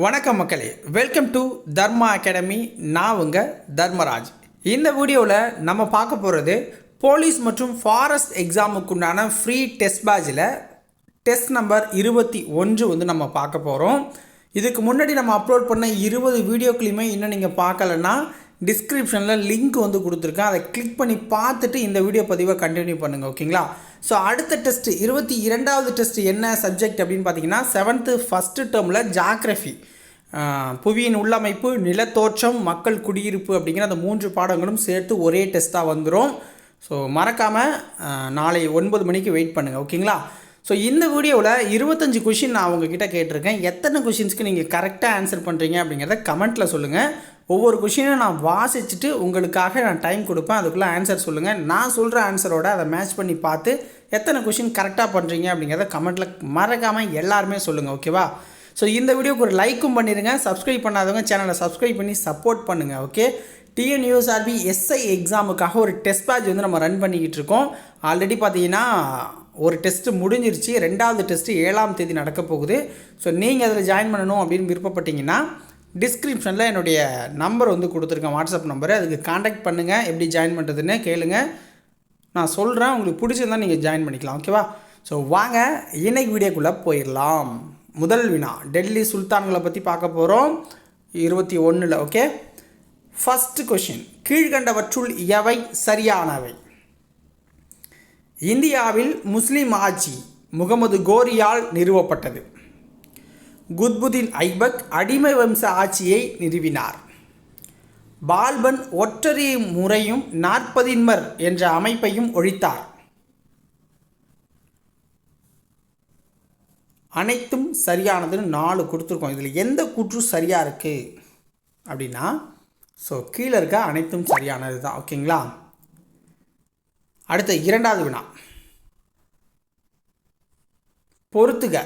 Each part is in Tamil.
வணக்கம் மக்களே, வெல்கம் டு தர்மா அகாடமி. நான் உங்கள் தர்மராஜ். இந்த வீடியோவில் நம்ம பார்க்க போகிறது போலீஸ் மற்றும் ஃபாரஸ்ட் எக்ஸாமுக்குண்டான ஃப்ரீ டெஸ்ட் பேட்சில் டெஸ்ட் நம்பர் 21 நம்ம பார்க்க போகிறோம். இதுக்கு முன்னாடி நம்ம அப்லோட் பண்ண 20 வீடியோக்களையுமே இன்னும் நீங்கள் பார்க்கலன்னா டிஸ்கிரிப்ஷனில் லிங்க் கொடுத்துருக்கேன். அதை கிளிக் பண்ணி பார்த்துட்டு இந்த வீடியோ பதிவை கண்டினியூ பண்ணுங்கள், ஓகேங்களா? ஸோ அடுத்த டெஸ்ட்டு 22வது டெஸ்ட் என்ன சப்ஜெக்ட் அப்படின்னு பார்த்தீங்கன்னா 7th ஃபஸ்ட்டு டேர்மில் ஜாக்ரஃபி, புவியின் உள்ளமைப்பு, நிலத்தோற்றம், மக்கள் குடியிருப்பு அப்படிங்கிற அந்த 3 பாடங்களும் சேர்த்து ஒரே டெஸ்ட்டாக வந்துடும். ஸோ மறக்காமல் நாளை 9 மணிக்கு வெயிட் பண்ணுங்கள், ஓகேங்களா? ஸோ இந்த வீடியோவில் 25 கொஷின் நான் உங்ககிட்ட கேட்டிருக்கேன். எத்தனை கொஷின்ஸ்க்கு நீங்கள் கரெக்டாக ஆன்சர் பண்ணுறீங்க அப்படிங்கிறத கமெண்ட்டில் சொல்லுங்கள். ஒவ்வொரு கொஷினையும் நான் வாசிச்சுட்டு உங்களுக்காக நான் டைம் கொடுப்பேன். அதுக்குள்ளே ஆன்சர் சொல்லுங்கள். நான் சொல்கிற ஆன்சரோட அதை மேட்ச் பண்ணி பார்த்து எத்தனை கொஷின் கரெக்டாக பண்ணுறீங்க அப்படிங்கிறத கமெண்ட்டில் மறக்காமல் எல்லாருமே சொல்லுங்கள், ஓகேவா? ஸோ இந்த வீடியோக்கு ஒரு லைக்கும் பண்ணிடுங்க. சப்ஸ்கிரைப் பண்ணாதவங்க சேனலை சப்ஸ்கிரைப் பண்ணி சப்போர்ட் பண்ணுங்கள், ஓகே? TNUSRB SI எக்ஸாமுக்காக ஒரு டெஸ்ட் பேட்ச் நம்ம ரன் பண்ணிக்கிட்டு இருக்கோம். ஆல்ரெடி பார்த்தீங்கன்னா ஒரு டெஸ்ட்டு முடிஞ்சிருச்சு. 2வது டெஸ்ட்டு 7ஆம் தேதி நடக்க போகுது. ஸோ நீங்கள் அதில் ஜாயின் பண்ணணும் அப்படின்னு விருப்பப்பட்டீங்கன்னா டிஸ்கிரிப்ஷனில் என்னுடைய நம்பர் கொடுத்துருக்கேன், வாட்ஸ்அப் நம்பரு. அதுக்கு காண்டாக்ட் பண்ணுங்கள். எப்படி ஜாயின் பண்ணுறதுன்னு கேளுங்க, நான் சொல்கிறேன். உங்களுக்கு பிடிச்சிருந்தா நீங்கள் ஜாயின் பண்ணிக்கலாம், ஓகேவா? ஸோ வாங்க இன்னைக்கு வீடியோக்குள்ளே போயிடலாம். முதல் வினா, டெல்லி சுல்தான்களை பற்றி பார்க்க போகிறோம் 21. ஓகே, ஃபஸ்ட்டு கொஷின், கீழ்கண்டவற்றுள் எவை சரியானவை? இந்தியாவில் முஸ்லீம் ஆட்சி முகமது கோரியால் நிறுவப்பட்டது. குத்புதீன் ஐபக் அடிமை வம்ச ஆட்சியை நிறுவினார். பால்பன் ஒற்றரை முறையும் 40 என்ற அமைப்பையும் ஒழித்தார். அனைத்தும் சரியானதுன்னு 4 கொடுத்துருக்கோம். இதில் எந்த கூற்று சரியாக இருக்குது அப்படின்னா, ஸோ கீழே இருக்க அனைத்தும் சரியானது தான், ஓகேங்களா? அடுத்த 2வது வினா, பொறுத்துக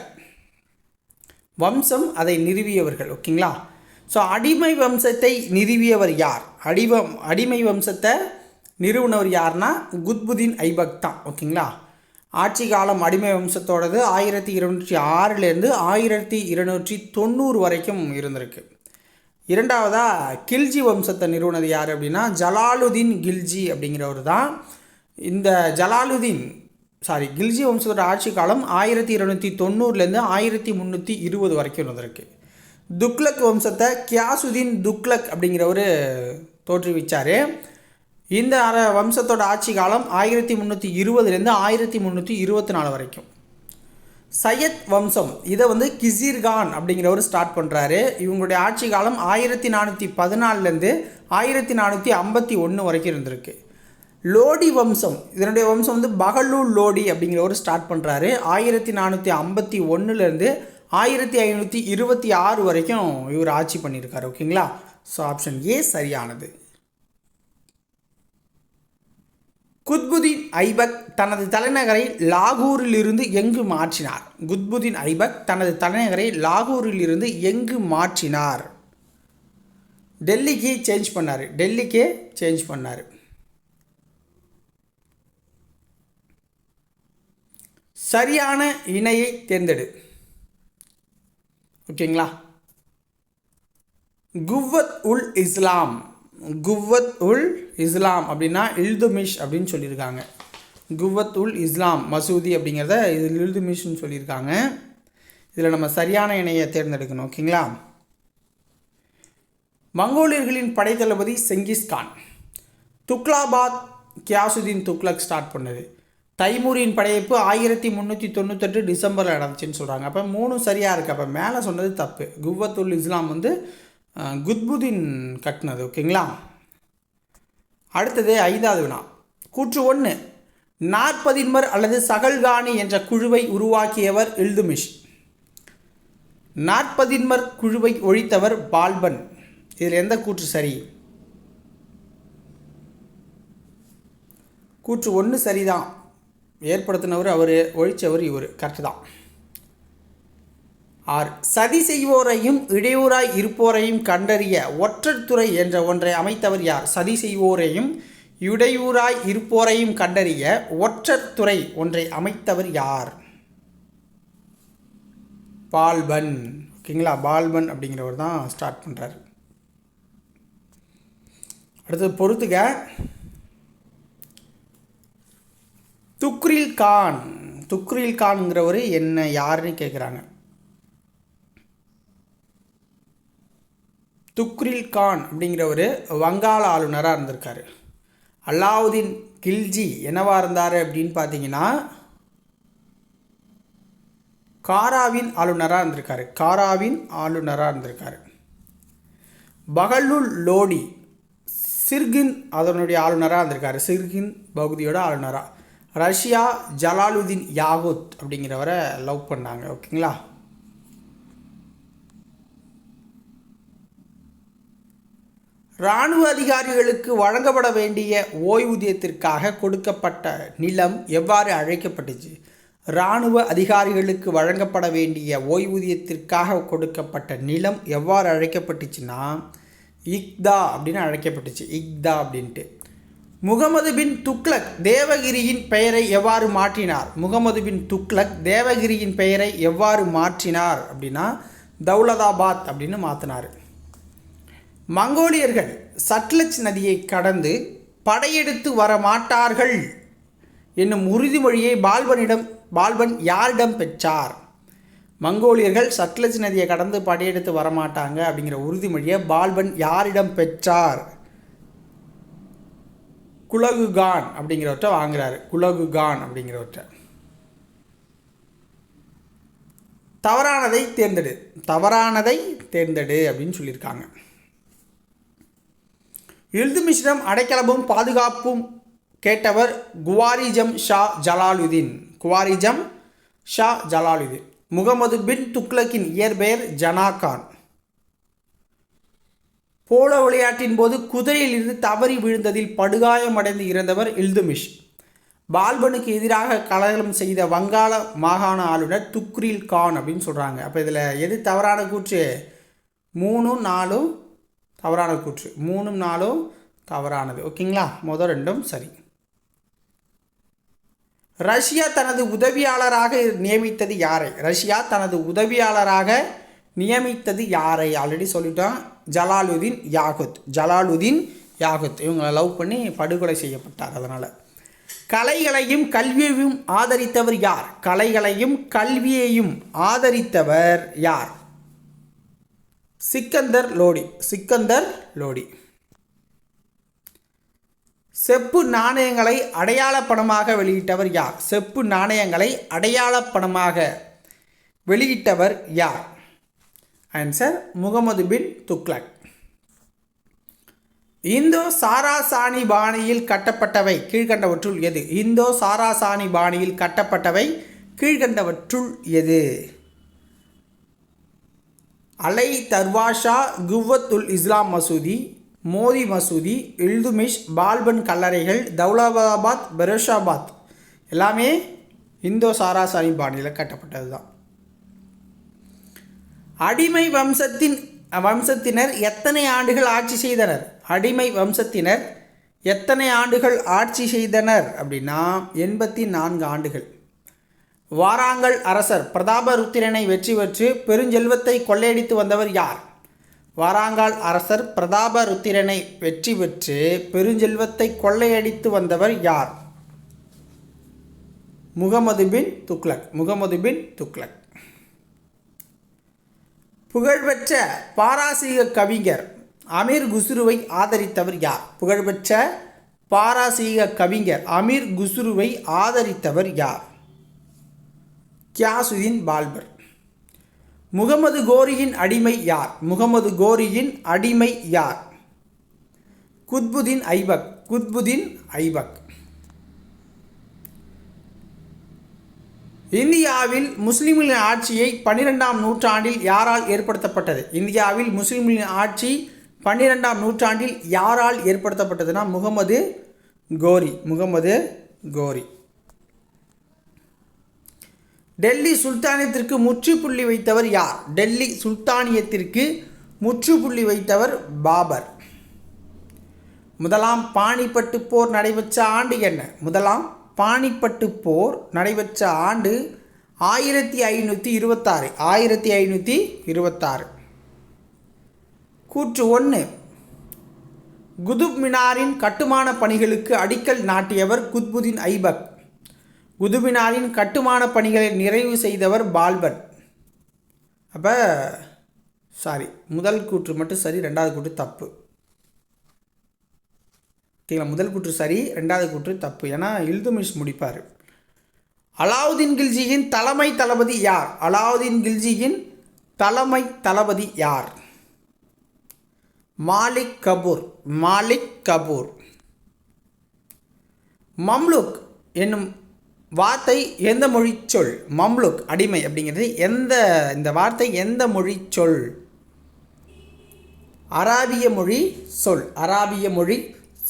வம்சம் அதை நிறுவியவர்கள், ஓகேங்களா? ஸோ அடிமை வம்சத்தை நிறுவியவர் யார்? அடிமை வம்சத்தை நிறுவனவர் யார்னா குத்புதீன் ஐபக் தான், ஓகேங்களா? ஆட்சி காலம் அடிமை வம்சத்தோடது 1206 1290 வரைக்கும் இருந்திருக்கு. 2வதாக கில்ஜி வம்சத்தை நிறுவனது யார் அப்படின்னா ஜலாலுதீன் கில்ஜி அப்படிங்கிறவர் தான். இந்த கில்ஜி வம்சத்தோட ஆட்சி காலம் 1290 1320 வரைக்கும் இருந்திருக்கு. துக்ளக் வம்சத்தை கியாசுதீன் துக்ளக் அப்படிங்கிறவர் தோற்றுவிச்சார். இந்த வம்சத்தோட ஆட்சி காலம் 1320 1324 வரைக்கும். சையத் வம்சம் இதை கிசிர்கான் அப்படிங்கிறவர் ஸ்டார்ட் பண்ணுறாரு. இவங்களுடைய ஆட்சி காலம் 1414 1451 வரைக்கும் இருந்திருக்கு. லோடி வம்சம், இதனுடைய வம்சம் பகலூல் லோடி அப்படிங்கிறவர் ஸ்டார்ட் பண்ணுறாரு. 1451 1526 வரைக்கும் இவர் ஆட்சி பண்ணியிருக்காரு, ஓகேங்களா? ஸோ ஆப்ஷன் ஏ சரியானது. குத்புதீன் ஐபக் தனது தலைநகரை லாகூரிலிருந்து எங்கு மாற்றினார்? குத்புதீன் ஐபக் தனது தலைநகரை லாகூரிலிருந்து எங்கு மாற்றினார்? டெல்லிக்கே சேஞ்ச் பண்ணார். சரியான இணையை தேர்ந்தெடு, ஓகேங்களா? குவ்வத் உல் இஸ்லாம் அப்படின்னா இல்துமிஷ் அப்படின்னு சொல்லியிருக்காங்க. குவ்வத் உல் இஸ்லாம் மசூதி அப்படிங்கிறத இதில் இல்துமிஷ்னு சொல்லியிருக்காங்க. இதில் நம்ம சரியான இணையை தேர்ந்தெடுக்கணும், ஓகேங்களா? மங்கோலியர்களின் படைத்தளபதி செங்கிஸ்கான். துக்லாபாத் கியாசுதீன் துக்ளக் ஸ்டார்ட் பண்ணது. தைமூரின் படையெடுப்பு 1398 டிசம்பரில் நடந்துச்சுன்னு சொல்கிறாங்க. அப்போ 3 சரியாக இருக்குது. அப்போ மேலே சொன்னது தப்பு. குவ்வத்துல் இஸ்லாம் குத்புதீன் கட்டினது, ஓகேங்களா? அடுத்தது 5வது வினா, கூற்று 1, 40 அல்லது சகல்கானி என்ற குழுவை உருவாக்கியவர் இல்துமிஷ். 40 குழுவை ஒழித்தவர் பால்பன். இதில் எந்த கூற்று சரி? கூற்று 1 சரிதான். ஏற்படுத்தினவர் அவர், ஒழிச்சவர் இவர், கரெக்டு தான். 6, சதி செய்வோரையும் இடையூறாய் இருப்போரையும் கண்டறிய ஒற்றற்துறை என்ற ஒன்றை அமைத்தவர் யார்? சதி செய்வோரையும் இடையூறாய் இருப்போரையும் கண்டறிய ஒற்றற்துறை ஒன்றை அமைத்தவர் யார்? பால்பன். ஓகேங்களா. பால்பன் அப்படிங்கிறவர் தான் ஸ்டார்ட் பண்ணுறாரு. அடுத்தது பொறுத்துக்க. துக்ரில் கான்ங்கிறவர் என்ன யாருன்னு கேட்குறாங்க. துக்ரில் கான் அப்படிங்கிறவர் வங்காள ஆளுநராக இருந்திருக்காரு. அலாவுதீன் கில்ஜி என்னவாக இருந்தார் அப்படின்னு பார்த்தீங்கன்னா காராவின் ஆளுநராக இருந்திருக்காரு. பகலுல் லோடி சிர்கின் அதனுடைய ஆளுநராக இருந்திருக்காரு. சிர்கின் பகுதியோட ஆளுநராக. ரஷ்யா ஜலாலுதீன் யாகுத் அப்படிங்கிறவரை லவ் பண்ணாங்க. ஓகேங்களா. இராணுவ அதிகாரிகளுக்கு வழங்கப்பட வேண்டிய ஓய்வூதியத்திற்காக கொடுக்கப்பட்ட நிலம் எவ்வாறு அழைக்கப்பட்டுச்சு? இராணுவ அதிகாரிகளுக்கு வழங்கப்பட வேண்டிய ஓய்வூதியத்திற்காக கொடுக்கப்பட்ட நிலம் எவ்வாறு அழைக்கப்பட்டுச்சுன்னா இக்தா அப்படின்னு அழைக்கப்பட்டுச்சு. இக்தா அப்படின்ட்டு. முகமது பின் துக்ளக் தேவகிரியின் பெயரை எவ்வாறு மாற்றினார்? முகமது பின் துக்ளக் தேவகிரியின் பெயரை எவ்வாறு மாற்றினார் அப்படின்னா தௌலதாபாத் அப்படின்னு மாற்றினார். மங்கோலியர்கள் சட்லஜ் நதியை கடந்து படையெடுத்து வர மாட்டார்கள் என்னும் உறுதிமொழியை பால்பன் யாரிடம் பெற்றார்? மங்கோலியர்கள் சட்லஜ் நதியை கடந்து படையெடுத்து வரமாட்டாங்க அப்படிங்கிற உறுதிமொழியை பால்பன் யாரிடம் பெற்றார்? குலகுகான் அப்படிங்கிறவற்றை வாங்குறாரு. குலகுகான் அப்படிங்கிறவற்றை. தவறானதை தேர்ந்தெடு அப்படின்னு சொல்லியிருக்காங்க. இல்துமிஷிடம் அடைக்கலமும் பாதுகாப்பும் கேட்டவர் குவாரிஜம் ஷா ஜலாலுதீன். முகமது பின் துக்ளக்கின் இயற்பெயர் ஜனாகான். போலோ விளையாட்டின் போது குதிரையில் இருந்து தவறி விழுந்ததில் படுகாயமடைந்து இறந்தவர் இல்துமிஷ். பால்பனுக்கு எதிராக கலகம் செய்த வங்காள மாகாண ஆளுநர் துக்ரில் கான் அப்படின்னு சொல்கிறாங்க. அப்போ இதில் எது தவறான கூற்று? 3, 4 தவறான கூற்று. 3, 4 தவறானது. ஓகேங்களா. முதல் 2 சரி. ரஷ்யா தனது உதவியாளராக நியமித்தது யாரை? ஆல்ரெடி சொல்லிட்டோம். ஜலாலுதீன் யாகுத். இவங்களை லவ் பண்ணி படுகொலை செய்யப்பட்டார். அதனால் கலைகளையும் கல்வியையும் ஆதரித்தவர் யார்? சிக்கந்தர் லோடி. செப்பு நாணயங்களை அடையாளப்பணமாக வெளியிட்டவர் யார்? ஆன்சர் முகமது பின் துக்ளக். இந்தோ சாராசானி பாணியில் கட்டப்பட்டவை கீழ்கண்டவற்றுள் எது? அலை தர்வாஷா, குவ்வத்துல் இஸ்லாம் மசூதி, மோதி மசூதி, இல்துமிஷ், பால்பன் கல்லறைகள், தௌலதாபாத், பெரோஷாபாத் எல்லாமே இந்தோ சாராசானி பாணியில் கட்டப்பட்டது தான். அடிமை வம்சத்தினர் எத்தனை ஆண்டுகள் ஆட்சி செய்தனர் அப்படின்னா 84 ஆண்டுகள். வாராங்கல் அரசர் பிரதாபருத்திரனை வெற்றி பெற்று பெருஞ்செல்வத்தை கொள்ளையடித்து வந்தவர் யார்? முகமது பின் துக்ளக். புகழ்பெற்ற பாரசீக கவிஞர் அமீர் குஸ்ருவை ஆதரித்தவர் யார்? கியாசுதீன் பால்பர். முகமது கோரியின் அடிமை யார்? குத்புதீன் ஐபக். இந்தியாவில் முஸ்லிம்களின் ஆட்சியை 12ஆம் நூற்றாண்டில் யாரால் ஏற்படுத்தப்பட்டது? 12ஆம் நூற்றாண்டில் யாரால் ஏற்படுத்தப்பட்டதுன்னா முகமது கோரி. டெல்லி சுல்தானியத்திற்கு முற்றுப்புள்ளி வைத்தவர் பாபர். முதலாம் பானிப்பட்டு போர் நடைபெற்ற ஆண்டு என்ன? பானிப்பட்டு போர் நடைபெற்ற ஆண்டு 1526 1526. கூற்று 1. குதுப் மினாரின் கட்டுமான பணிகளுக்கு அடிக்கல் நாட்டியவர் குத்புதீன் ஐபக். குதுப் மினாரின் கட்டுமான பணிகளை நிறைவு செய்தவர் பால்பன். அப்போ முதல் கூற்று மட்டும் சரி, ரெண்டாவது கூற்று தப்பு. ஓகேங்களா, முதல் கூற்று சரி, ரெண்டாவது கூற்று தப்பு. ஏன்னா இல்துமிஷ் முடிப்பார். அலாவுதீன் கில்ஜியின் தலைமை தளபதி யார்? அலாவுதீன் கில்ஜியின் தலைமை தளபதி யார்? மாலிக் கபூர். மாலிக் கபூர். மம்லுக் என்னும் வார்த்தை எந்த மொழி சொல்? மம்லுக் அடிமை அப்படிங்கிறது இந்த வார்த்தை எந்த மொழி சொல்? அராபிய மொழி சொல். அராபிய மொழி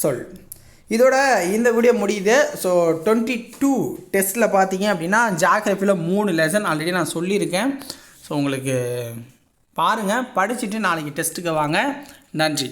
சொல். இதோட இந்த வீடியோ முடியுது. ஸோ 22 டெஸ்ட்டில் பார்த்தீங்க அப்படின்னா ஜியாகிரஃபியில் 3 லெசன் ஆல்ரெடி நான் சொல்லியிருக்கேன். ஸோ உங்களுக்கு பாருங்கள், படிச்சுட்டு நாளைக்கு டெஸ்ட்டுக்கு வாங்க. நன்றி.